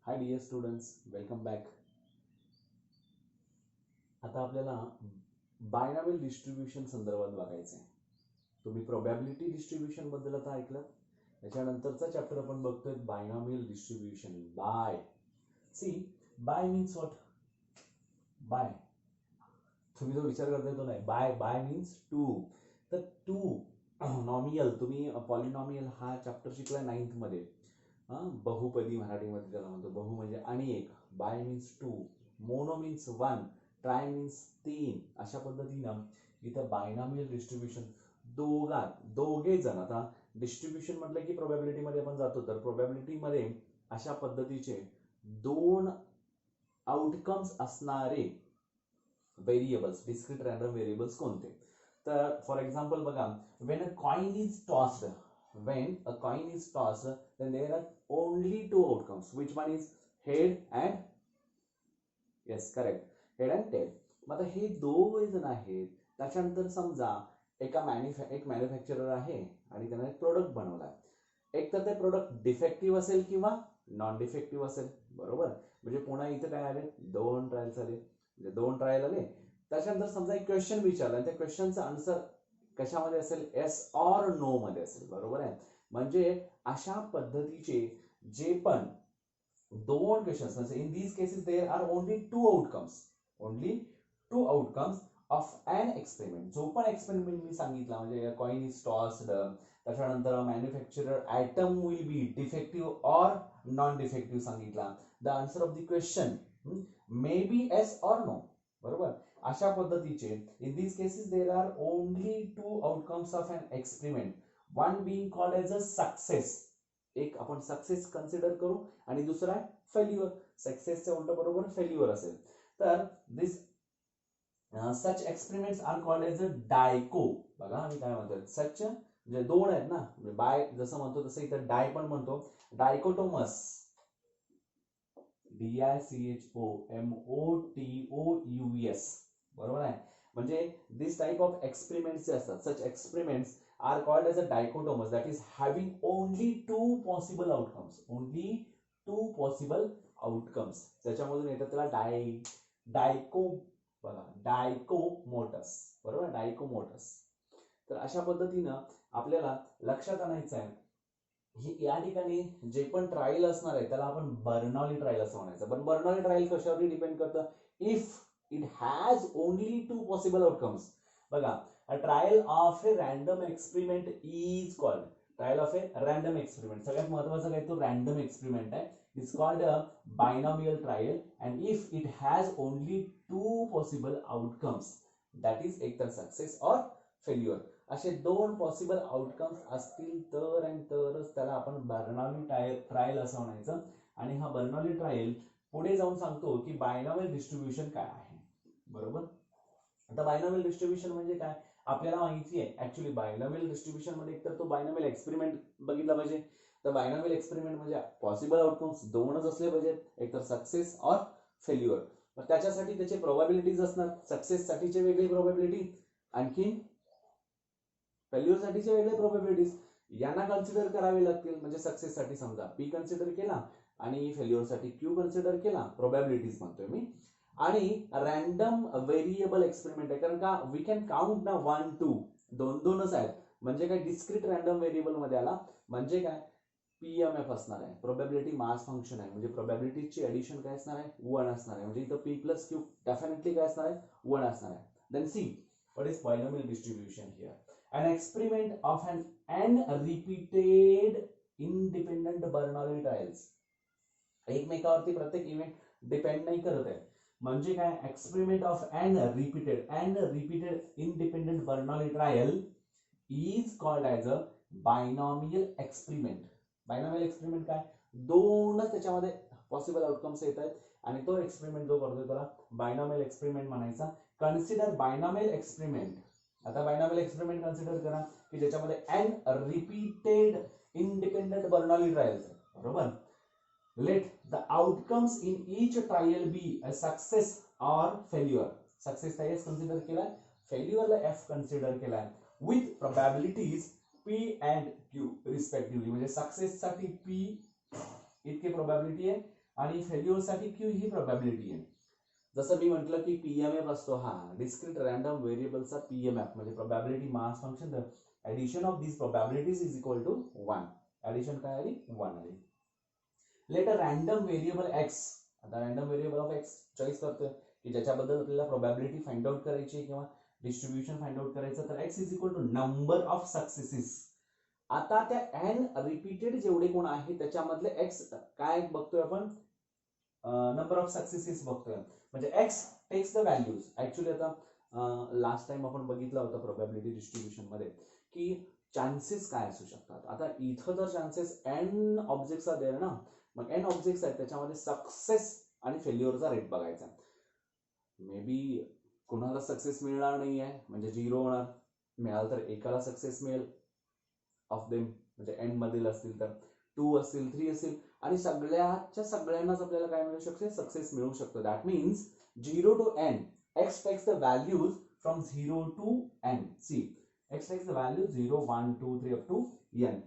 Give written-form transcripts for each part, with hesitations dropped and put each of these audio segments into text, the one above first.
हाय dear students, welcome back. आता आपल्याला binomial distribution संदर्भात बघायचं आहे. तुम्ही प्रोबॅबिलिटी डिस्ट्रीब्युशन बद्दल आता ऐकलं. त्याच्यानंतरचा चॅप्टर आपण बघतोय binomial distribution. Bi see bi means what? Bi तुम्ही जो विचार करताय तो नाही. Bi bi means two. तर टू नॉमियल, तुम्ही पॉलिनॉमियल हा चॅप्टर शिकला 9th मध्ये. बहुपदी मराठीमध्ये त्याला म्हणतो. बहु म्हणजे आणि एक. Bi means two, mono means one, tri means तीन. अशा पद्धतीनं इथं बायनॉमियल डिस्ट्रीब्युशन दोघे जण. आता डिस्ट्रीब्युशन म्हटलं की प्रोबॅबिलिटी मध्ये आपण जातो, तर प्रोबॅबिलिटी मध्ये अशा पद्धतीचे दोन आउटकम्स असणारे व्हेरिएबल्स, डिस्क्रीट रॅन्डम व्हेरिएबल्स कोणते? तर फॉर एक्झाम्पल बघा, when a coin is tossed, then there are only two outcomes. Which one is head and, yes, correct, head and tail. मग आता हे दोघे जण आहेत. त्याच्यानंतर समजा एक मॅन्युफॅक्चरर आहे आणि त्याने एक प्रोडक्ट बनवला. एक तर ते प्रोडक्ट डिफेक्टिव्ह असेल किंवा नॉन डिफेक्टिव्ह असेल, बरोबर. म्हणजे पुन्हा इथे काय आले? दोन ट्रायल्स आले, म्हणजे दोन ट्रायल आले. त्याच्यानंतर समजा एक क्वेश्चन विचारला आणि त्या क्वेश्चनचा आन्सर कशामध्ये असेल? येस ऑर नो मध्ये असेल, बरोबर आहे. म्हणजे अशा पद्धतीचे जे पण दोन क्वेश्चन्स, म्हणजे in these cases there are only two outcomes of an experiment. जो पण एक्सपेरिमेंट मी सांगितला, म्हणजे कॉइन इज टॉस्ड, त्याच्यानंतर manufacturer item will be defective or non defective सांगितला. The answer of the question may be yes or no, बरोबर. अशा पद्धतीचे in these cases there are only two outcomes of an experiment, one being called as a success. एक आपण success consider करू आणि दुसरा आहे फेल्युअर. सक्सेसच्या उलट बरोबर फेल्युअर असेल. तर this such experiments are called as a डायको. बघा आम्ही काय म्हणतो, सच म्हणजे दोन आहेत ना, बाय जसं म्हणतो तसं इथं डाय पण म्हणतो. डायकोटोमस, DICHOMOTOUS, बरोबर आहे. म्हणजे दिस टाइप ऑफ एक्सपेरिमेंट्स जे असतात, सच experiments are called as a dichotomous, that is having only two possible outcomes. त्याच्यामधून येतात त्याला डायको, बघा डायकोमोटस, बरोबर, डायकोमोटस. तर अशा पद्धतीनं आपल्याला लक्षात आणायचं आहे या ठिकाणी जे पण ट्रायल असणार आहे त्याला आपण बर्नॉली ट्रायल असं म्हणायचं. पण बर्नॉली ट्रायल कशावर डिपेंड करतं? If it has only two possible outcomes. बघा, a trial of a random experiment is called, trial of a random experiment, सगळ्यात महत्त्वाचा काय तो रॅन्डम एक्सपेरिमेंट आहे, is called a binomial trial. And if it has only two possible outcomes, that is एक तर success or failure. असे दोन possible outcomes असतील तर आणि तरच त्याला आपण बर्नॉली ट्रायल असं म्हणायचं. आणि हा बर्नॉली ट्रायल पुढे जाऊन सांगतो की बायनॉमियल डिस्ट्रीब्युशन काय आहे, बरोबर. आता बायनॉमियल डिस्ट्रीब्युशन म्हणजे काय आपल्याला माहिती आहे. ऍक्च्युली बायनॉमियल डिस्ट्रीब्युशन मध्ये एकतर तो बायनॉमियल एक्सपेरिमेंट बघितला पाहिजे. तर बायनॉमियल एक्सपेरिमेंट म्हणजे पॉसिबल आउटकम्स दोनच असले पाहिजेत, एकतर सक्सेस ऑर फेल्युअर. मग त्याच्यासाठी त्याचे प्रोबॅबिलिटीज असणार. सक्सेस साठीचे वेगळी प्रोबॅबिलिटी, आणखी फेल्युअर साठीचे वेगळे प्रोबॅबिलिटीज यांना कन्सिडर करावे लागतील. म्हणजे सक्सेस साठी समजा P कन्सिडर केला आणि फेल्युअर साठी Q कन्सिडर केला, प्रोबॅबिलिटीज म्हणतोय मी. आणि रॅन्डम व्हेरिएबल एक्सपेरिमेंट आहे, कारण का वी कॅन काउंट ना 1 2, दोनच आहेत. म्हणजे काय डिस्क्रीट रॅन्डम व्हेरिएबल मध्ये आला म्हणजे काय PMF असणार आहे, प्रोबॅबिलिटी मास फंक्शन आहे. म्हणजे प्रोबॅबिलिटीची ऍडिशन काय असणार आहे? 1 असणार आहे. म्हणजे इथं P प्लस Q डेफिनेटली काय असणार आहे? 1 असणार आहे. Then see what is binomial distribution here? an experiment of an repeated independent Bernoulli trials. एकमेकावरती प्रत्येक इव्हेंट डिपेंड नाही करत आहे. म्हणजे काय? Experiment of an repeated independent Bernoulli trial is called as a binomial experiment. Binomial experiment काय? दोनच त्याच्यामध्ये पॉसिबल आउटकम्स येत आहेत आणि तो एक्सपेरिमेंट जो करतोय त्याला बायनॉमियल एक्सपेरिमेंट म्हणायचा. Consider binomial experiment. आता बायनॉमियल एक्सपेरिमेंट कन्सिडर करा की ज्याच्यामध्ये N repeated independent Bernoulli trials आहेत, बरोबर. Let the outcomes in each trial be a success or failure. सक्सेसला एस कन्सिडर केलाय, फेल्युअरला एफ कन्सिडर केलाय, with probabilities P and Q respectively. म्हणजे सक्सेस साठी P इतकी प्रोबॅबिलिटी आहे आणि फेल्युअर साठी क्यू ही प्रोबॅबिलिटी आहे. जसं मी म्हटलं की पीएमएफ असतो हा डिस्क्रीट रॅन्डम व्हेरिएबलचा पीएमएफ म्हणजे probability mass function addition of these probabilities is equal to 1. Addition काय आली 1 आली. Let a random variable X. आता random variable of X choice करतोय की ज्याच्याबद्दल आपल्याला प्रोबॅबिलिटी फाइंड आउट करायची किंवा डिस्ट्रीब्युशन फाइंड आउट करायचं. तर x is equal to number of successes. आता त्या एन रिपीटेड जेवढे कोण आहे त्याच्यामधले एक्स काय बघतोय आपण नंबर ऑफ सक्सेसेस बघतोय. म्हणजे x takes the values. Actually आता लास्ट टाइम आपण बघितलं होतं प्रोबॅबिलिटी डिस्ट्रीब्युशन मध्ये की चान्सेस काय असू शकतात. आता इथं जर चान्सेस एन ऑब्जेक्ट्स देणार ना, मग एन ऑब्जेक्ट्स आहेत त्याच्यामध्ये सक्सेस आणि फेल्युअरचा रेट बघायचा. मे बी कुणाला सक्सेस मिळणार नाही आहे म्हणजे 0 होणार. मिळालं तर एकाला सक्सेस मिळेल ऑफ देम म्हणजे एन मधील असतील तर 2 असतील 3 असतील आणि सगळ्यांनाच आपल्याला काय मिळू शकते सक्सेस मिळू शकतो. That means 0 to n x takes the values from 0 to n. See, x takes the value 0 1 2 3 up to n.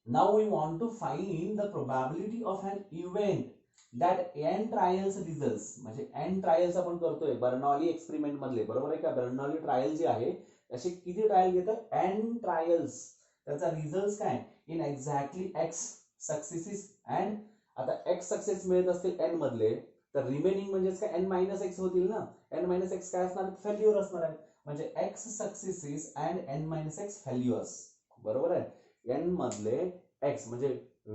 Now we want to find the probability of an event that n trials results. म्हणजे n trials आपण करतोय बर्नॉली experiment मधले, बरोबर आहे का. बर्नॉली trial जे आहे असे किती ट्रायल घेतात n ट्रायल्स. त्याचा रिझल्ट काय in exactly x successes. And आता x सक्सेस मिळत असतील n मधले तर रिमेनिंग म्हणजेच काय n मायनस एक्स होतील ना. n मायनस एक्स काय असणार फेल्युअर असणार आहे. म्हणजे x successes and n minus x failures. बरोबर आहे. n मधले x म्हणजे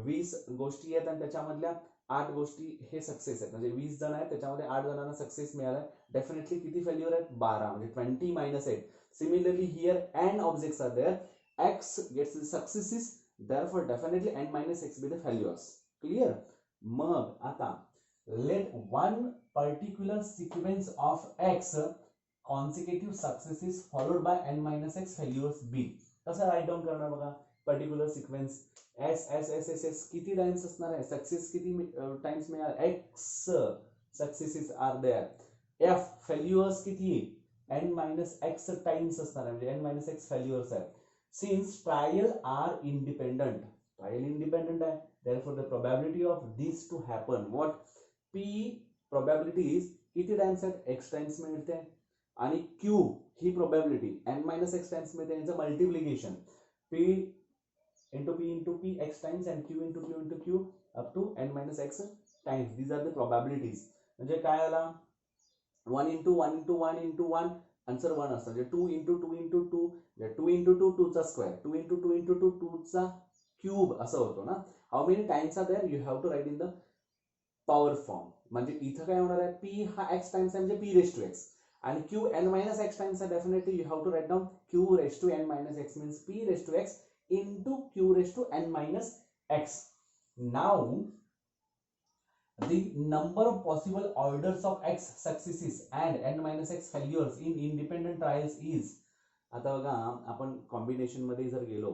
20 गोष्टी आहेत आणि त्याच्यामधल्या 8 गोष्टी हे सक्सेस आहेत. म्हणजे 20 जण आहेत त्याच्यामध्ये 8 जणांना सक्सेस मिळालाय. डेफिनेटली किती फेल्युअर आहेत 12 म्हणजे 20 minus 8. Similarly here n objects are there. x gets the successes, therefore definitely n minus x be the failures. Clear? मग आता let one particular sequence of x consecutive successes followed by n minus x failures be. कसं right down करणार बघा. Particular sequence s s s s s किती times असणार आहे success किती times मिळणार x successes are there. f failures किती n minus x times असणार आहे म्हणजे n minus x फेल्युअर्स आहे. Since trial are independent, trial independent है, therefore the probability of these to happen, what p probabilities किती times आहेत x times मिळते आणि q ही probability n minus x times मिळते. यांचं multiplication p into p x times and q into q up to n minus x times. These are the probabilities. म्हणजे काय आला 1 into 1 into 1 into 1 answer 1 असतं. म्हणजे 2 into 2 into 2 2 into 2 2 चा square 2 into 2 into 2 2 चा cube असं होतो ना. How many times are there you have to write in the power form. म्हणजे इथं काय होणार आहे p हा x टाइम्स आहे म्हणजे p रेस टू x आणि q n minus x times आहे. Definitely you have to write down q raise to n minus x means p raise to x into q raise to n minus x. Now the number of possible orders of x successes and n minus x failures in independent trials is. आता बघा आपण combination मध्ये जर गेलो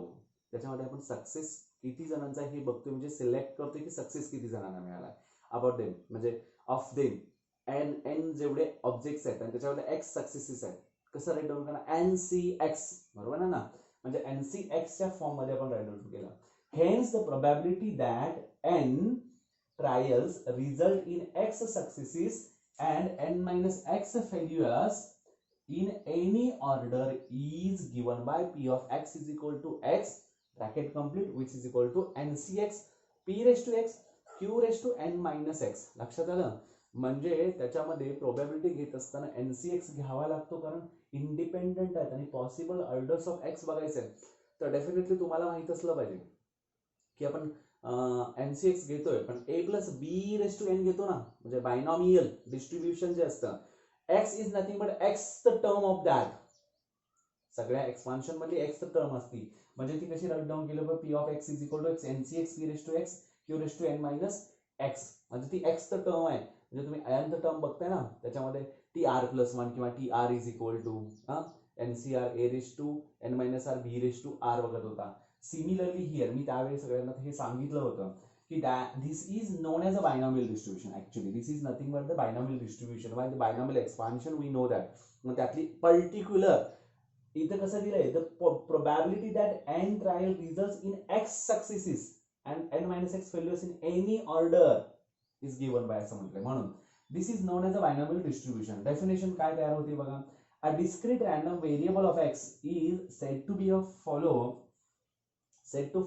त्याच्यामध्ये आपण success किती जणांचा हे बघतोय म्हणजे सिलेक्ट करतोय की सक्सेस किती जणांना मिळाला अबाउट देम म्हणजे ऑफ देम एन एन जेवढे ऑब्जेक्ट्स आहेत आणि त्याच्यामध्ये एक्स सक्सेसेस आहेत. कसं राईट डाऊन करणार NCX बरोबर ना. म्हणजे NCX च्या फॉर्म मध्ये आपण राईट डाऊन केलं. Hence the probability that n trials result in x successes and n minus x failures in any order is given by p of x is equal to x bracket complete which is equal to NCX p raised to x q raised to n minus x. लक्षात आलं. म्हणजे त्याच्यामध्ये probability घेत असताना NCX घ्यावा लागतो कारण independent आहेत आणि पॉसिबल ऑर्डर्स ऑफ एक्स बघायचे आहेत. तर डेफिनेटली तुम्हाला माहित असलं पाहिजे की आपण NCX घेतोय पण a plus b raise to n घेतो ना. म्हणजे बायनॉमियल डिस्ट्रीब्युशन जे असतं x is nothing but x the term of that. सगळ्या एक्सपान्शन मध्ये x द टर्म असती म्हणजे ती कशी राईट डाऊन केलं p of x is equal to x NCX p raise to x q raise to n minus x. म्हणजे ती x the term आहे. म्हणजे तुम्ही nth टर्म बघताय ना त्याच्यामध्ये tr+1 किंवा tr is equal to NCR a raise to n minus r b raise to r बघत होता. सिमिलरली हियर मी त्यावेळी सगळ्यांना हे सांगितलं होतं की this is known as a binomial distribution. Actually this is nothing but the binomial distribution. Why the binomial expansion we know that. मग त्यातली पर्टिक्युलर इथं कसं दिलंय the probability that n trial results in x successes and n minus x failures in any order is given by असं म्हटलंय. म्हणून this is known as a binomial distribution. Definition काय तयार होते बघा. A discrete random variable of x is said to be a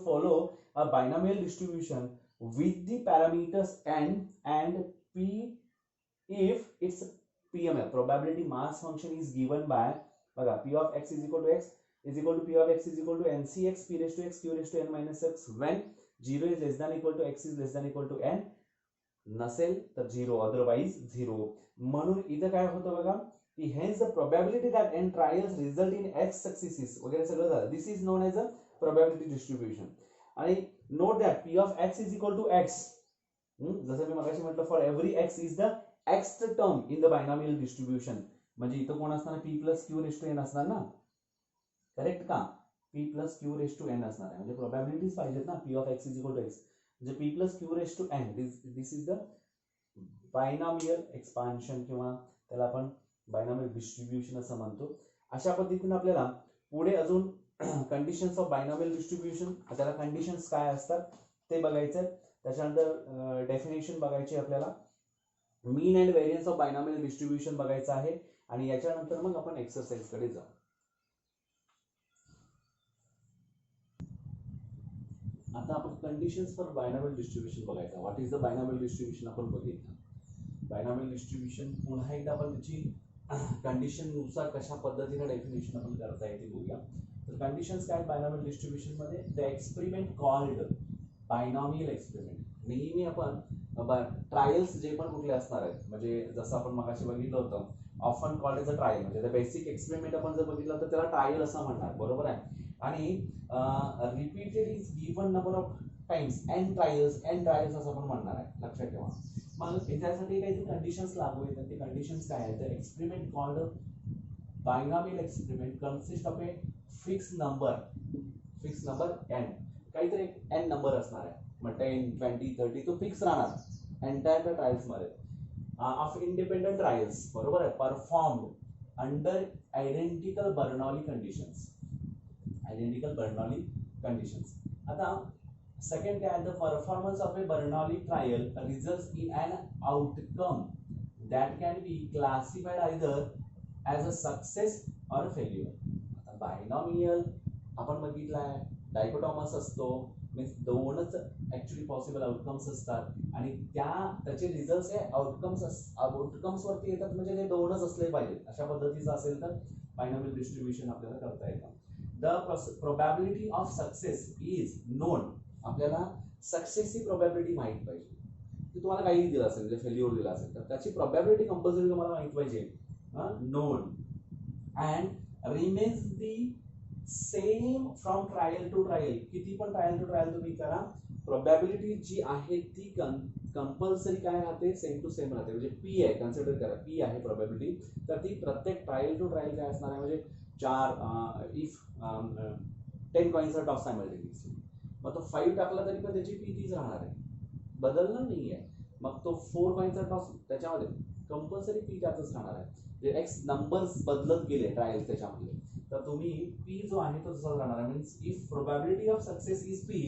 follow a binomial distribution with the parameters n and p if its PMF probability mass function is given by बघा p of x is equal to x is equal to p of x is equal to ncx p raised to x q raised to n minus x when 0 is less than equal to x is less than equal to n नसेल तर 0 otherwise 0. म्हणून इथं काय होतं बघा की hence the probability that n trials result in x successes वगैरे सगळं झालं. This is known as a probability distribution. आणि note that p of x is equal to x जसं मी मगाशी म्हटलं for every x is the xth term in the binomial distribution. म्हणजे इथं कोण असणार p plus q raised to n असणार ना, करेक्ट का? p plus q raised to n असणार आहे. म्हणजे प्रोबॅबिलिटीज पाहिजेत ना. p of x is equal to x म्हणजे p plus q raised to n. this is the binomial expansion किंवा त्याला आपण binomial distribution असं म्हणतो. अशा पद्धतीने आपल्याला पुढे अजून कंडिशन्स ऑफ बायनॉमियल डिस्ट्रीब्युशन, त्याला कंडिशन्स काय असतात ते बघायचं. त्याच्यानंतर डेफिनेशन बघायची आपल्याला, mean and variance of binomial distribution बघायचं आहे आणि याच्यानंतर मग आपण एक्सरसाइज कडे जाऊ. आता आपण कंडिशन्स फॉर बायनॉमियल डिस्ट्रीब्युशन बघायचं. What is the binomial distribution आपण बघितलं. बायनॉमियल डिस्ट्रीब्युशन पुन्हा एकदा आपण त्याची कंडिशन नुसार कशा पद्धतीने डेफिनेशन आपण करता येते बघूया. तर कंडिशन्स काय बायनॉमियल डिस्ट्रीब्युशन मध्ये, the experiment called binomial experiment. नेहमी आपण ट्रायल्स जे पण कुठले असणार आहेत, म्हणजे जसं आपण मगाशी बघितलं होतं often called as a trial, म्हणजे द बेसिक एक्सपेरिमेंट आपण जर बघितलं तर त्याला ट्रायल असं म्हणणार, बरोबर आहे. आणि repeated is given number of times n trials असं आपण म्हणणार आहे, लक्षात ठेवा. मग त्यासाठी काही कंडिशन्स लागू येतात. ते कंडिशन्स काय आहेत, तर experiment called binomial experiment consist of a fix number n, काहीतरी n नंबर असणार आहे. मग 10, 20, 30 तो फिक्स राहणार एंटायर ट्रायल्स मध्ये. ऑफ इंडिपेंडेंट ट्रायल्स, बरोबर आहे, performed under identical Bernoulli conditions. आता सेकंड काय, the performance of A Bernoulli trial results in an outcome that can be classified either as a success or failure. आता binomial आपण बघितलाय, डायकोटॉमस असतो, means दोनच actually possible outcomes असतात आणि त्याचे रिझल्ट्स हे आउटकम्स वरती येतात, म्हणजे ते दोनच असले पाहिजेत. अशा पद्धतीचं असेल तर बायनॉमियल डिस्ट्रीब्युशन आपल्याला करता येतं. The probability of success is non. आपल्याला सक्सेसची प्रोबॅबिलिटी माहित पाहिजे. की तुम्हाला काही दिलं असेल, म्हणजे फेल्युअर दिला असेल तर त्याची प्रोबॅबिलिटी कंपल्सरी तुम्हाला माहित पाहिजे, known. And remains the same from trial to trial. किती पण ट्रायल टू ट्रायल तुम्ही करा, प्रोबॅबिलिटी जी आहे ती कंपल्सरी काय राहते, सेम टू सेम राहते. म्हणजे पी आहे, कन्सिडर करा पी आहे प्रोबॅबिलिटी, तर ती प्रत्येक ट्रायल टू ट्रायल काय असणार आहे, म्हणजे 10 कॉइन्सचा टॉस सायमल्टेनियसली, मग तो 5 टाकला तरी पण त्याची पी तीच राहणार आहे, बदलणार नाही आहे. मग तो 4 कॉइन्सचा टॉस, त्याच्यामध्ये कंपल्सरी पी त्यातच राहणार आहे. जे एक्स नंबर्स बदलत गेले ट्रायल त्याच्यामध्ये, तर तुम्ही पी जो आहे तो तसाच राहणार आहे. Means if probability of success is p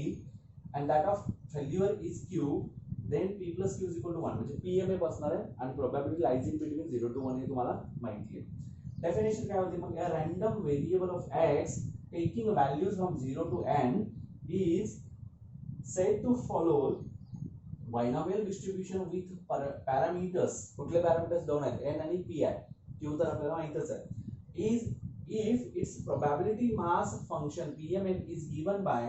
and that of failure is q, then p plus q is equal to 1. म्हणजे PMF असणार आहे आणि probability lies in between 0 to 1 हे तुम्हाला माहिती आहे. डेफिनेशन काय होते मग, random variable of x taking values from 0 to n is said to follow binomial distribution with parameters. कुठले पॅरामीटर्स? दोन आहेत, n आणि p आहे. q तर आपल्याला माहितच आहे. Is if its probability mass function PMF is given by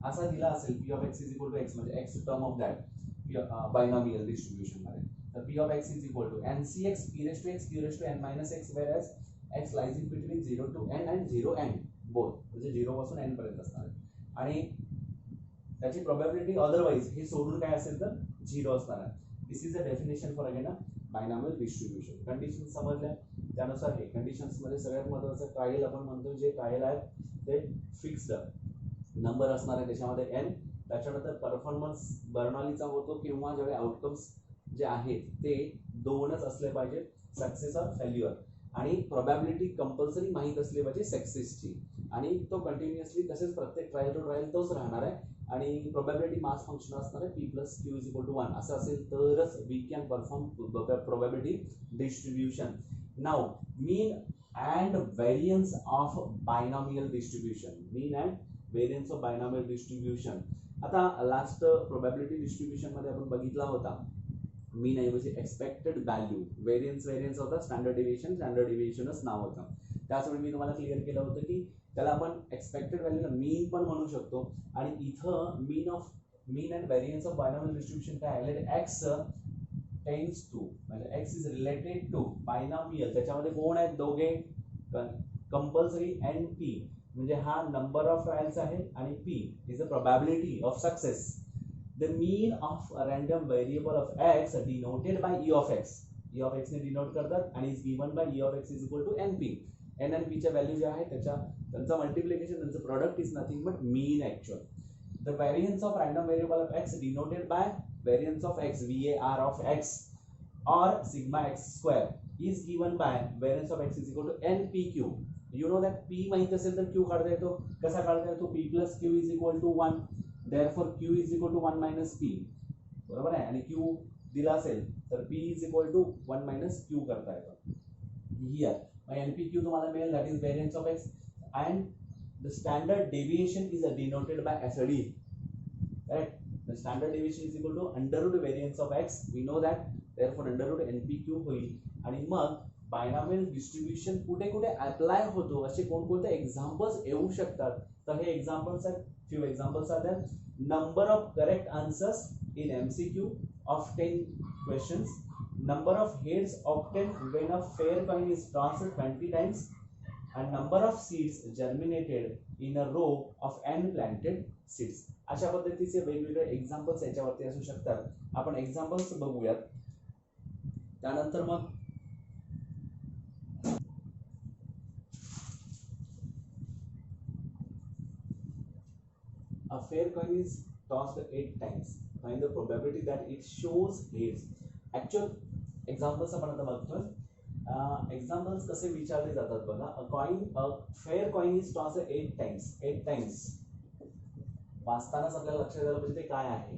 असा दिला असेल p of x is equal to x, म्हणजे x term of that binomial distribution मध्ये, तर p of x is equal to ncx p raised to x q raised to n minus x, whereas x lies in between 0 to n and 0 n both, म्हणजे 0 पासून n पर्यंत असणार आहे. आणि त्याची probability otherwise हे सोडून काय असेल तर 0 असणार आहे. This is a definition for again binomial distribution. Condition समजल्या, त्यानुसार हे कंडिशन्स मध्ये सगळ्यात महत्त्वाचं ट्रायल आपण म्हणतो, जे ट्रायल आहेत ते फिक्स्ड नंबर असणार आहे त्याच्यामध्ये n. त्याच्यानंतर परफॉर्मन्स बर्नौलीचा होतो किंवा ज्यावेळी आउटकम्स जे आहेत ते दोनच असले पाहिजे, सक्सेस और फेल्युअर. आणि प्रोबॅबिलिटी कंपल्सरी माहीत असली पाहिजे सक्सेसची, आणि तो कंटिन्युअसली तसेच प्रत्येक ट्रायल टू ट्रायल तोच राहणार आहे. आणि प्रोबॅबिलिटी मास फंक्शन असणार आहे p plus q is equal to 1 असं असेल तरच we can perform probability distribution. Now mean and variance of binomial distribution. Mean and variance of binomial distribution. आता लास्ट प्रोबॅबिलिटी डिस्ट्रीब्युशन मध्ये आपण बघितला होता मीन ऐवजी एक्सपेक्टेड व्हॅल्यू, व्हेरियन्स होता, स्टँडर्ड डिव्हिएशनच नाव होतं. त्याचवेळी मी तुम्हाला क्लिअर केलं होतं की त्याला आपण एक्सपेक्टेड व्हॅल्यूला मीन पण म्हणू शकतो. आणि इथं mean and variance of binomial distribution काय आहे, लेट एक्स टेंड्स टू, म्हणजे X is related to binomial, त्याच्यामध्ये कोण आहेत दोघे, कंपल्सरी एन पी, म्हणजे हा नंबर ऑफ ट्रायल्स आहे आणि P is a probability of success. The mean of a random variable of x denoted by e of x ने डिनोट करतात आणि is given by e of x is equal to np. n and p च्या value ज्या आहेत त्यांचा multiplication, त्यांचं product is nothing but mean actual. The variance of random variable of x denoted by variance of x var of x or sigma x square is given by variance of x is equal to npq. You know that p माहित असेल तर q काढता येतो. कसा काढता येतो, p plus q is equal to 1. therefore q is equal to 1 minus p. बरोबर आहे. आणि q दिला असेल तर p is equal to 1 minus q करता येतो. Here my npq तुम्हाला मिळेल, that is variance of x, and the standard deviation is denoted by SD. Correct? The standard deviation is equal to under root variance of x. We know that. therefore under root npq होईल. आणि मग binomial distribution कुठे कुठे apply होतो असे कोणकोणते examples येऊ शकतात. तर हे एक्झाम्पल्स आहेत. few examples are there. Number of correct answers in MCQ of 10 questions. Number of heads obtained when a fair coin is tossed 20 times. And number of seeds germinated in a row of n planted seeds. अशा पद्धतीचे वेगवेगळे examples याच्यावरती असू शकतात. आपण examples बघूयात. त्यानंतर मग a fair coin is tossed 8 times. Find the probability that it shows heads. Actual examples आपण आता बघतोय. एक्झाम्पल्स कसे विचारले जातात बघा. a fair coin is tossed 8 times. वाचतानाच आपल्याला लक्षात आलं पाहिजे ते काय आहे.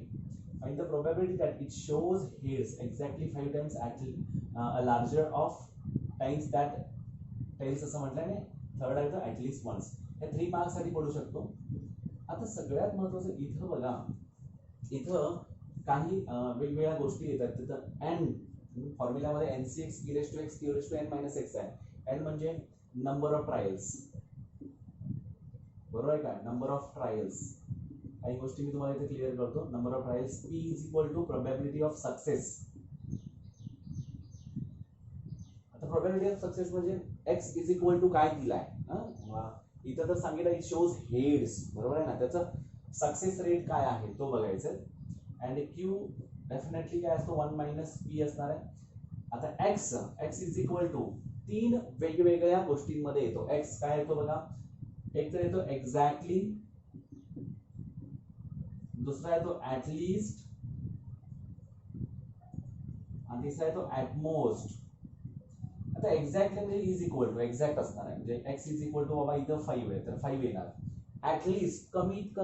Find the probability that it shows heads exactly 5 times at a larger of times that tails असं म्हटलं. थर्ड आहे तर at least once. हे 3 मार्क्स साठी पडू शकतो. आता सगळ्यात महत्त्वाचं इथं बघा, इथं काही वेगवेगळ्या गोष्टी येतात. तिथं N फॉर्म्युलामध्ये NCX e raised to x q raised to n minus x आहे. एन म्हणजे नंबर ऑफ ट्रायल्स, बरोबर आहे का, नंबर ऑफ ट्रायल्स. काही गोष्टी मी तुम्हाला इथे क्लिअर करतो. Number of trials, p is equal to probability of success. आता प्रोबॅबिलिटी ऑफ सक्सेस म्हणजे x इज इक्वल टू काय दिलाय, इथं तर सांगितलं इट शोज हेड्स, बरोबर आहे ना. त्याचं सक्सेस रेट काय आहे तो बघायचं. अँड क्यू डेफिनेटली काय असतो 1 मायनस पी असणार आहे. आता एक्स इज इक्वल टू 3 वेगवेगळ्या गोष्टींमध्ये येतो. एक्स काय येतो बघा, एक तर येतो एक्झॅक्टली, दुसरा येतो ऍटलिस्ट, आणि तिसरा येतो ऍटमोस्ट. आता एक्झॅक्टली म्हणजे इज इक्वल टू एक्झॅक्ट असणार आहे, म्हणजे एक्स इज इक्वल टू बाबा इथं 5 आहे तर 5 येणार. ऍटलिस्ट कमीत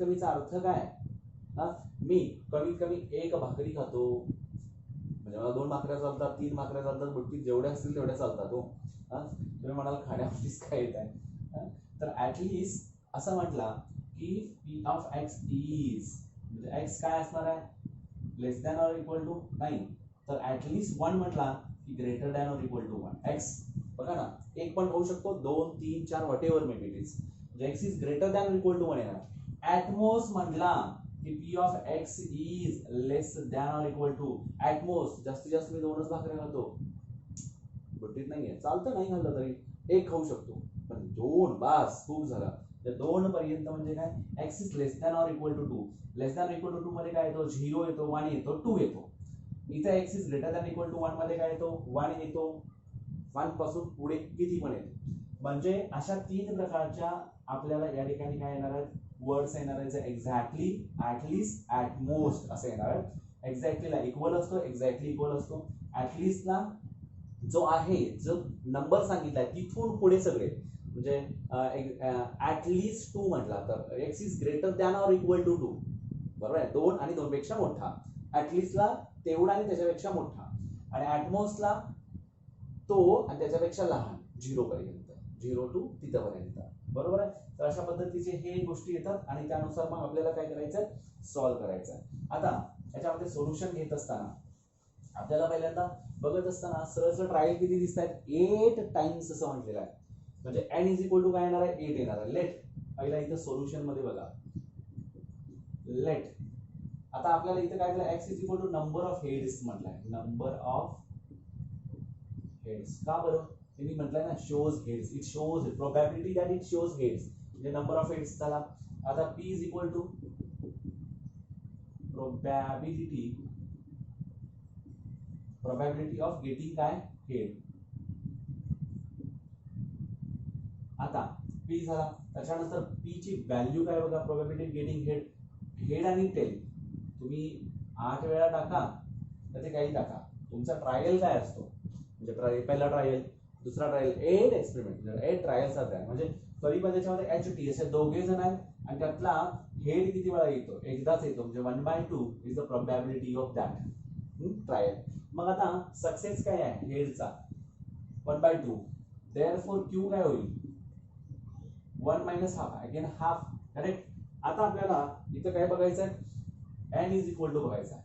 कमीचा अर्थ काय, मी कमीत कमी 1 भाकरी खातो, म्हणजे मला 2 भाकऱ्या चालतात, 3 भाकऱ्या चालतात, बुट्टीत जेवढ्या असतील तेवढ्या चालतात. तुम्ही म्हणाल खाण्यावरतीच काय येत आहे, तर ऍटलिस्ट असं म्हटला की पी ऑफ एक्स इज, म्हणजे एक्स काय असणार आहे, less than or equal to 9, तर ऍटलिस्ट 1 म्हटला की greater than or equal to 1. X बघा ना, 1 पण होऊ शकतो, 2, 3, 4 whatever may be it is, म्हणजे X is greater than or equal to 1 येणार. ऍटमोस्ट म्हटला की P of x is less than or equal to, at most जास्तीत जास्त मी 2च भाकऱ्या खातो, बुट्टीत नाहीये, चालतं नाही खाल्लं तरी 1 खाऊ शकतो, पण 2 बास खूप झाला. तर 2 पर्यंत म्हणजे काय, x is less than or equal to 2. Less than equal to 2 मध्ये काय येतो, 0 येतो, 1 येतो, 2 येतो. इथे x is greater than equal to 1 मध्ये काय येतो, 1 येतो, 1 पासून पुढे किती पण येतो. म्हणजे अशा 3 प्रकारच्या आपल्याला या ठिकाणी काय येणार आहेत, वर्ड्स येणार आहेत. एक्झॅक्टली, ऍटलिस्ट, ऍटमोस्ट असं येणार आहे. एक्झॅक्टलीला इक्वल असतो, एक्झॅक्टली इक्वल असतो. ऍटलिस्टला जो आहे, जो नंबर सांगितलाय तिथून पुढे सगळे, म्हणजे ऍटलीस्ट 2 म्हटला तर x is greater than or equal to 2, बरोबर आहे. 2 आणि 2 पेक्षा मोठा. ऍटलीस्टला तेवढा आणि त्याच्यापेक्षा मोठा, आणि ऍटमोस्टला तो आणि त्याच्यापेक्षा लहान, 0 पर्यंत, 0 टू तिथपर्यंत, बरोबर आहे. तर अशा पद्धतीचे हे गोष्टी येतात आणि त्यानुसार मग आपल्याला काय करायचं, सॉल्व्ह करायचं. आता याच्यामध्ये सोल्युशन घेत असताना आपल्याला पहिल्यांदा बघत असताना सरळ ट्रायल किती दिसत आहेत, 8 टाइम्स असं म्हटलेलं आहे. म्हणजे n इज इक्वल टू काय येणार आहे, 8 येणार आहे. लेट पहिला इथं सोल्युशन मध्ये बघा, लेट. आता आपल्याला इथं काय दिलं, x is equal to number of heads म्हटलंय, नंबर ऑफ हेड्स. का बरं, त्यांनी म्हटलंय ना shows heads, it shows probability that it shows heads, म्हणजे नंबर ऑफ हेड्स. चला आता p is equal to probability of getting काय, हेड. आता p झाला, त्याच्यानंतर p ची व्हॅल्यू काय बघा, प्रोबॅबिलिटी गेटिंग हेड. हेड आणि टेल तुम्ही 8 वेळा टाका तर ते काही टाका, तुमचा ट्रायल काय असतो, म्हणजे पहिला ट्रायल, दुसरा ट्रायल, 8 एक्सपेरिमेंट, 8 ट्रायल्स आहेत. म्हणजे तरी पण त्याच्यामध्ये HT असे दोघे जण आहेत आणि त्यातला हेड किती वेळा येतो, एकदाच येतो, म्हणजे 1/2 is the probability of that trial. मग आता सक्सेस काय आहे हेडचा, 1/2, देअरफॉर Q काय होईल, 1 minus half, again half, correct. आता आपल्याला इथं काय बघायचं आहे, n इज इक्वल टू बघायचा आहे,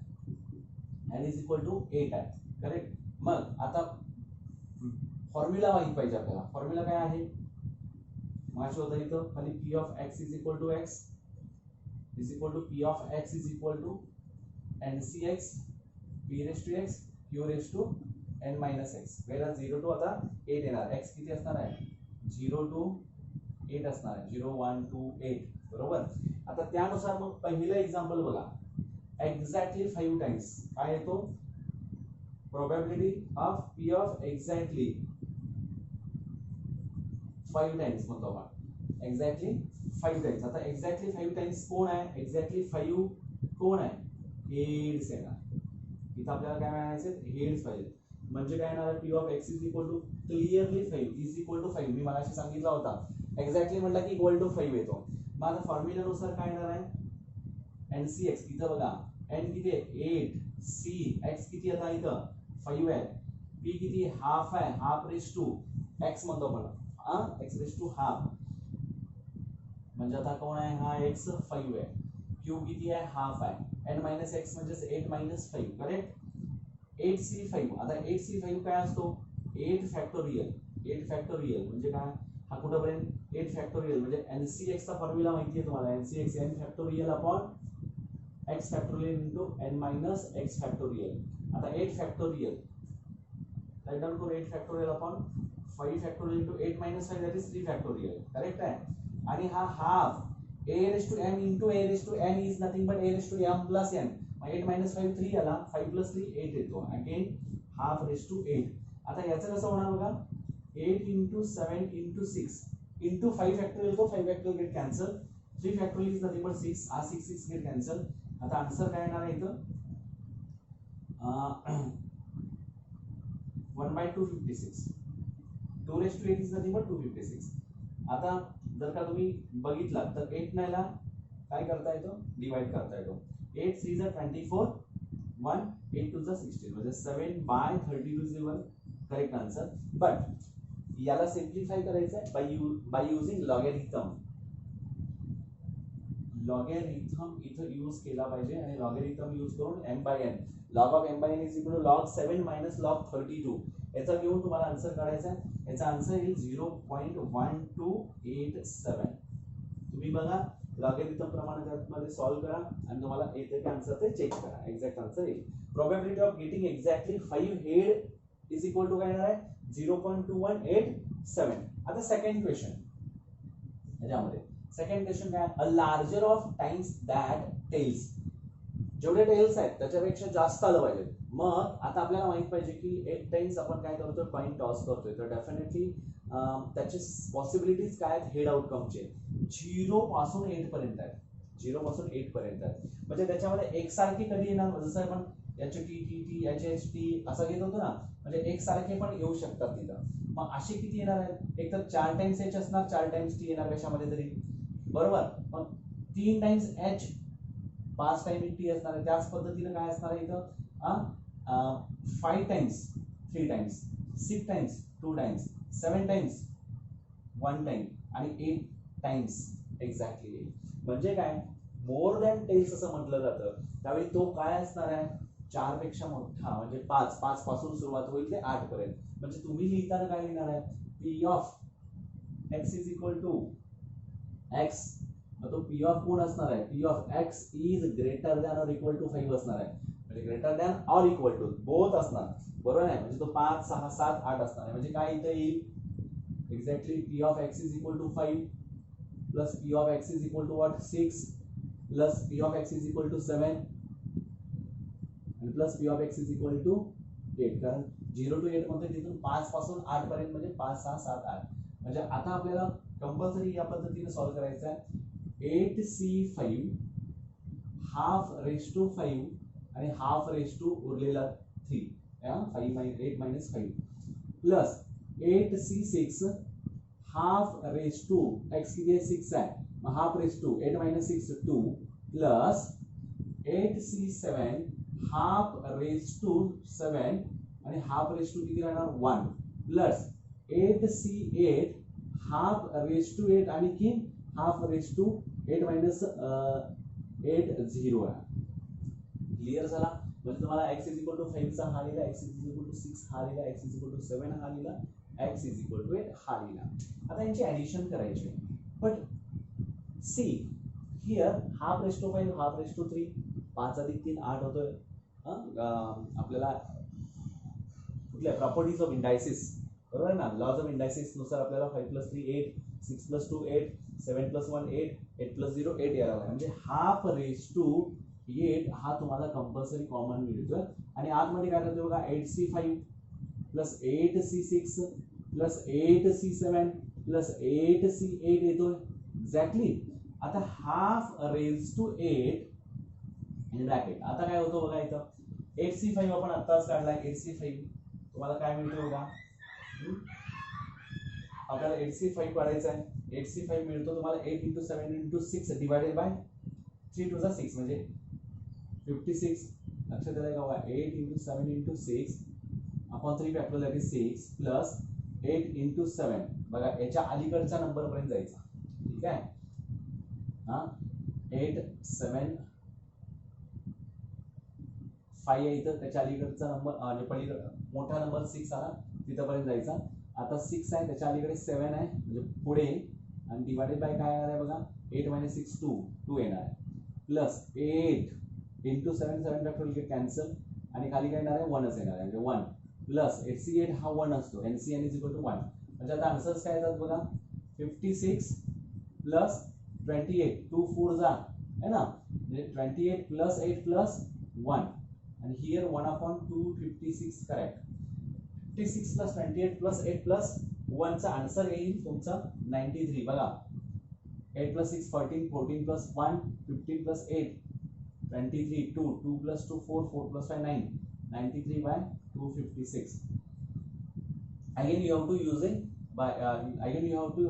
n इज इक्वल टू 8 आहे, करेक्ट. मग आता फॉर्म्युला माहित पाहिजे आपल्याला, फॉर्म्युला काय आहे, माहिती होतं इथं खाली p of x is equal to x is equal to p of x is equal to ncx p raise to x q raise to n minus x, वेळा 0 टू आता 8 येणार, x किती असणार आहे, 0 टू 8 असणार आहे, 0 1 2 8, बरोबर. आता त्यानुसार मग पहिलं एक्झाम्पल बघा, एक्झॅक्टली 5 टाइम्स काय येतो, probability of p of exactly 5 times म्हणतो आपण, एक्झॅक्टली 5 टाइम्स. आता एक्झॅक्टली 5 टाइम्स कोण आहे, एक्झॅक्टली 5 कोण आहे, हेड्स येणार. इथं आपल्याला काय म्हणायचं, हेड्स पाहिजे. म्हणजे काय येणार, p of x is equal to clearly 5 is equal to 5, मी मगाशी सांगितलं होता, एक्झॅक्टली म्हटलं की इक्वल टू 5 येतो. मग आता फॉर्म्युल्यानुसार काय येणार आहे, ncx, इथं बघा n किती आहे, 8, c x किती आता इथं 5 आहे, p किती हाफ आहे, हाफ रेस टू x म्हणतो आपण, x रेस टू हाफ, म्हणजे आता कोण आहे हा x 5 आहे, q किती आहे, हाफ आहे, n मायनस x म्हणजे 8 मायनस 5, करेक्ट. 8c5, आता 8c5 काय असतो, 8 फॅक्टोरियल, 8 फॅक्टोरियल म्हणजे काय, हा कुठपर्यंत 8 फॅक्टोरियल, म्हणजे ncx चा फॉर्म्युला माहिती आहे तुम्हाला, ncx n factorial upon x factorial into n minus x factorial. आता 8 फॅक्टोरियल, राइट डाउन करू, 8 factorial upon 5 factorial into 8 minus 5 that is 3 factorial, correct आहे. आणि हा half a raised to m into a raised to n is nothing but a raised to m plus n. 8 minus 5 3 आला, 5 plus 3 8 येतो, again half raise to 8. आता याचं कसं होणार बघा, 8 into 7 into 6 into 5 फॅक्टोरियल को 5 factorial get cancel, 3 factorial is nothing but 6, हा 6 get cancel. आता आन्सर काय येणार आहे इथं, 1/256, 2 raised to 8 is nothing but 256. आता जर का तुम्ही बघितला तर 8 नाहीला काय करता येतो, डिवाइड करता येतो, 8 3 is 24, 1 8 2 is 16, म्हणजे 7/32 is the correct answer. But याला सिम्प्लिफाय करायचं आहे बाय युजिंग लॉगॅरिथम. लॉगॅरिथम इथं यूज केला पाहिजे आणि लॉगॅरिथम यूज करून m/n, log of m/n is equal to log 7 minus log 32, याचा घेऊन तुम्हाला आन्सर काढायचा आहे. याचा आन्सर येईल 0.1287. तुम्ही बघा लॉगॅरिथम प्रमाणे त्यामध्ये सॉल्व्ह करा आणि तुम्हाला येते का आन्सर ते चेक करा, एक्झॅक्ट आन्सर येईल. Probability of getting exactly 5 head is equal to काय येणार आहे, 0.2187. आता सेकंड क्वेश्चन, याच्यामध्ये सेकंड क्वेश्चन काय, a larger of times that tails, जेवढे टेल्स आहेत त्याच्यापेक्षा जास्त आलं पाहिजे. मग आता आपल्याला माहित पाहिजे की 8 टाइम्स आपण काय करतोय, कॉइन टॉस करतोय, तर डेफिनेटली त्याचे पॉसिबिलिटीज काय आहेत हेड आउटकमचे, 0 पासून 8 पर्यंत आहेत, 0 पासून 8 पर्यंत आहेत. म्हणजे त्याच्यामध्ये एकसारखी कधी येणार, जसं आपण HT TT HHT असं घेत होतो ना, म्हणजे एकसारखे पण येऊ शकतात तिथं. मग असे किती येणार आहेत? एक तर 4 टाइम्स एच असणार, 4 टाइम्स टी येणार कशामध्ये तरी, बरोबर. मग 3 टाइम्स एच, 5 टाइम्स टी असणार आहे. त्याच पद्धतीने काय असणार आहे इथं 5 times 3 times, 6 times 2 times, 7 times 1 time आणि 8 टाइम्स एक्झॅक्टली. म्हणजे काय, मोर दॅन टेल्स असं म्हटलं जातं त्यावेळी तो काय असणार आहे, 4 पेक्षा मोठा, म्हणजे 5 पासून सुरुवात होईल ते 8 पर्यंत. म्हणजे तुम्ही लिहिताना काय लिहिणार आहे, P of x is equal to X. तो पी ऑफ कोण असणार आहे, P of x is greater than or equal to 5 असणार आहे. म्हणजे greater than or equal to both असणार, बरोबर आहे. म्हणजे तो 5 6 7 8 असणार आहे. म्हणजे काय इथे येईल, exactly p of x is equal to 5 plus p of x is equal to what, 6 plus p of x is equal to 7 and plus p of x is equal to 8. कारण 0 to 8 मध्ये तिथून 5 पासून 8 पर्यंत म्हणजे 5 6 7 8. म्हणजे आता आपल्याला compulsory या पद्धतीने सॉल्व करायचं आहे. 8c5 हाफ रेस टू 5 आणि हाफ रेस टू उरलेला 3, 8 minus 5 plus 8c6 half raise to x किती आहे 6 आहे, half raise to 8 minus 6 2 plus 8c7 half raise to 7 आणि हाफ रेस टू किती राहणार 1 plus 8c8 half raise to 8 आणि की हाफ रेस टू 8 minus 8 0 आहे. क्लिअर झाला. म्हणजे तुम्हाला x is equal to 5 चा हा लिहिला, x is equal to 6 हा लिहिला, x is equal to 7 हा लिहिला, x is equal to 8 हा लिहिला. आता यांची ऍडिशन करायची. But see here half raise to 5 half raise to 3, 5 अधिक 3 8 होतोय. आपल्याला कुठल्या प्रॉपर्टीज ऑफ इंडायसिस, बरोबर ना, लॉज ऑफ इंडायसिस नुसार आपल्याला 5 plus 3 8, 6 plus 2 8, 7 plus 1 8, 8 plus 0 8 यायला लागला. म्हणजे हाफ रेस टू 8 हा तुम्हाला कंपल्सरी कॉमन मिळतोय. आणि आतमध्ये काय करतोय बघा, 8c5 plus 8c6 plus 8c7 plus 8c8 येतोय एक्झॅक्टली. आता half raise to 8 in bracket. आता काय होतं बघा इथं 8c5 आपण आत्ताच काढलाय. 8c5 तुम्हाला काय मिळतो बघा, आपल्याला 8c5 काढायचा आहे. 8c5 मिळतो तुम्हाला 8 into 7 into 6 divided by 3 to the 6 म्हणजे 56. लक्षात आलं का बघा, 8 into 7 into 6 upon 3 factorial that is 6 plus 8 into 7. बघा याच्या अलीकडच्या नंबर पर्यंत जायचा, ठीक आहे. 8 7 5 आहे इथं, त्याच्या अलीकडचा नंबर म्हणजे पलीकडे मोठा नंबर 6 आला तिथपर्यंत जायचा. आता 6 आहे, त्याच्या अलीकडे 7 आहे म्हणजे पुढे, आणि डिवाइडेड बाय काय येणार आहे बघा, 8 minus 6 2 येणार आहे plus 8 into 7 7 factorial get cancel आणि खाली काय येणार आहे 1च येणार आहे. म्हणजे 1 प्लस 8c8 हा 1 असतो, NCN is equal to 1. म्हणजे आता आन्सर्स काय येतात बघा, 56 प्लस 28 2 4 जा है ना, म्हणजे 28 प्लस 8 प्लस 1 आणि here 1/256 correct. 56 plus 28 plus 8 plus 1 चा आन्सर येईल तुमचा 93. बघा 8 plus 6 14, 14 plus 1 15 plus 8 23, 2 2 plus 2 4 4 plus 5 9, 93 by 256. Again you have to using by again you have to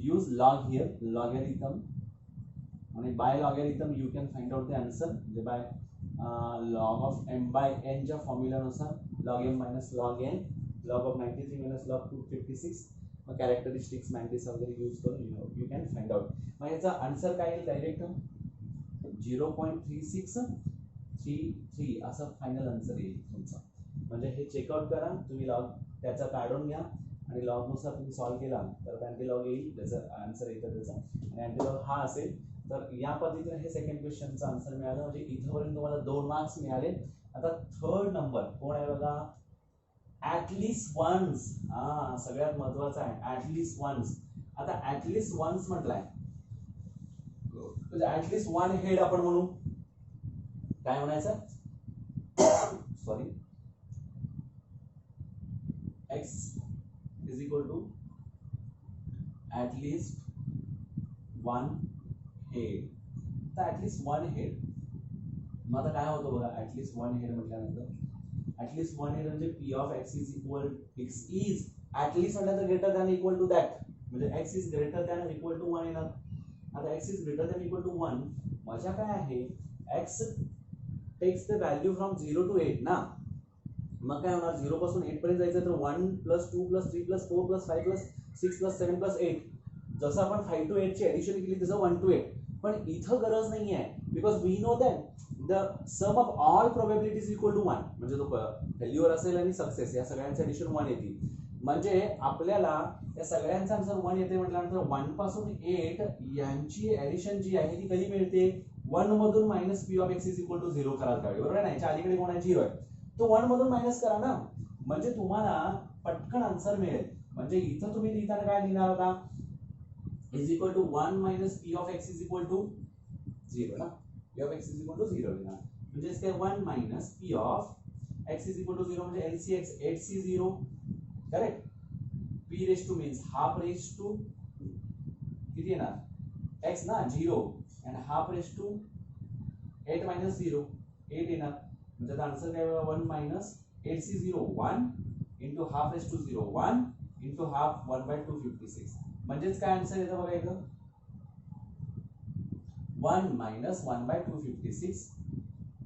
use log here, logarithm, and by logarithm you can find out the answer by log of m by n च्या formula नुसार log m minus log n, log of 93 minus log 256 मग characteristics matrix वगैरे use करून you can find out. मग याचा answer काय येईल direct 0.3633 असं फायनल आन्सर येईल तुमचा. म्हणजे हे चेकआउट करा तुम्ही, लॉग त्याचा काढून घ्या आणि लॉग नुसार तुम्ही सॉल्व्ह केला तर अँटी लॉग येईल, त्याचं आन्सर येतं त्याचा. आणि अँटी लॉग हा असेल तर या पद्धतीने हे सेकंड क्वेश्चनचा आन्सर मिळालं. म्हणजे इथपर्यंत तुम्हाला 2 मार्क्स मिळाले. आता थर्ड नंबर कोण आहे बघा, ऍटलिस्ट वन्स. सगळ्यात महत्वाचा आहे ऍटलिस्ट वन्स. आता ऍटलिस्ट वन्स म्हटलाय म्हणजे ऍटलिस्ट वन हेड आपण म्हणू, काय म्हणायचं sorry, x is equal to at least one head. तर ऍटलिस्ट वन हेड मग आता काय होतं बघा, ऍटलिस्ट वन हेड म्हटल्यानंतर ऍटलिस्ट वन हेड म्हणजे p of x is equal, x is at least म्हटलं तर greater than equal to that, म्हणजे x is greater than equal to 1 येणार. आता x is greater than equal to 1 मजा काय आहे, x takes the value from 0 to 8 ना. मग काय होणार, 0 पासून 8 पर्यंत जायचं तर 1 + 2 + 3 + 4 + 5 + 6 + 7 + 8. जसं आपण 5 to 8 ची ऍडिशन केली तसं 1 to 8. पण इथं गरज नाही आहे, because we know that the sum of all probabilities equal to 1. म्हणजे तो फेल्युअर असेल आणि सक्सेस या सगळ्यांचं ऍडिशन 1 येते. म्हणजे आपल्याला या सगळ्यांचा आन्सर 1 येते म्हटल्यानंतर 1 पासून 8 यांची ऍडिशन जी आहे ती कधी मिळते, 1 मधून minus p of x is equal to 0 करायला पाहिजे, बरोबर आहे. याच्या अलीकडे कोणाची 0 आहे, तो 1 मधून मायनस करा ना, म्हणजे तुम्हाला पटकन आन्सर मिळेल. म्हणजे इथं तुम्ही लिहिताना काय लिहिणार होता, is equal to 1 minus p of x is equal to 0 ना. p of x is equal to 0 लिहिणार, म्हणजे काय 1 minus p of x is equal to 0 म्हणजे LCX 8C0, correct. p raise to means half raise to किती येणार x ना 0 आणि half raise to 8 minus 0 8 येणार. म्हणजे आन्सर काय 1 minus 8C0 1 into half raise to 0 1 into half 1/256. म्हणजेच काय आन्सर येतं बघा इथं 1 minus 1/256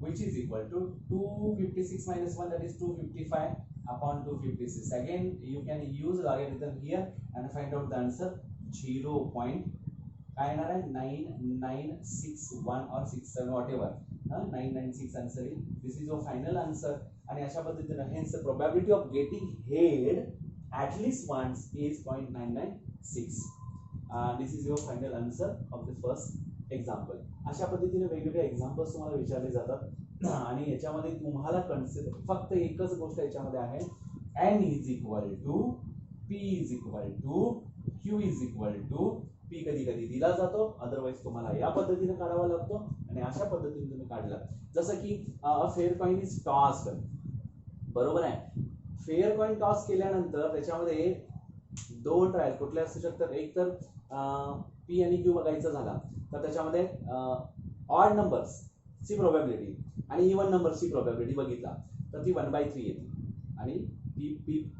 which is equal to 256 minus 1, that is 255 upon 256. Again you can use logarithm here and find out the answer 0.9961 or 67 whatever. 996 answer is, this is your final answer. आणि अशा पद्धतीने hence the probability of getting head at least once is 0.996. This is your final answer of the first example. अशा पद्धतीने वेगवेगळे examples तुम्हाला विचारले जातात आणि याच्यामध्ये तुम्हाला कन्सिडर फक्त एकच गोष्ट याच्यामध्ये आहे, n is equal to p is equal to q is equal to p कधी कधी दिला जातो, अदरवाइज तुम्हाला या पद्धतीने काढावा लागतो. आणि अशा पद्धतीने तुम्ही काढला, जसं की फेअर कॉइन इज टॉस्ड, बरोबर आहे. फेअर कॉइन टॉस केल्यानंतर त्याच्यामध्ये दोन ट्रायल कुठले असू शकतात, एक तर p आणि q बघायचा झाला तर त्याच्यामध्ये ऑड नंबर्स ची प्रोबॅबिलिटी आणि इवन नंबर्सची प्रोबॅबिलिटी बघितला तर ती 1/3 येते. आणि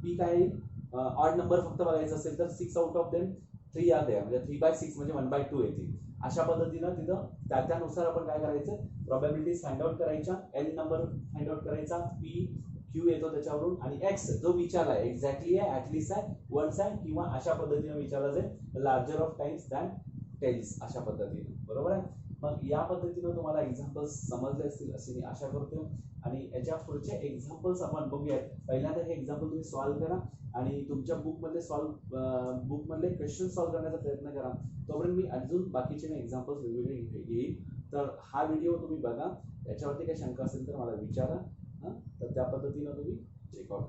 पी काय ऑड नंबर फक्त बघायचं असेल तर 6 out of them 3 are there, म्हणजे 3/6 म्हणजे 1/2 येते. अशा पद्धतीनं तिथं त्यानुसार आपण काय करायचं, प्रोबॅबिलिटीज फाइंड आउट करायच्या, एन नंबर फाइंड आउट करायचा, पी क्यू येतो त्याच्यावरून, आणि एक्स जो विचारला आहे एक्झॅक्टली आहे, ऍटलीस्ट आहे, वन्स आहे, किंवा अशा पद्धतीने विचारला जाईल larger of times than tails, अशा पद्धतीने, बरोबर आहे. मग या पद्धतीने तुम्हाला एक्झाम्पल्स समजले असतील अशी मी आशा करतो. आणि याच्या पुढचे एक्झाम्पल्स आपण बघूयात. पहिल्यांदा हे एक्झाम्पल तुम्ही सॉल्व्ह करा आणि तुमच्या बुकमधले क्वेश्चन सॉल्व्ह करण्याचा प्रयत्न करा. तोपर्यंत मी अजून बाकीचे मी एक्झाम्पल्स वेगवेगळे येईल. तर हा व्हिडिओ तुम्ही बघा, याच्यावरती काही शंका असेल तर मला विचारा, तर त्या पद्धतीनं तुम्ही चेकआउट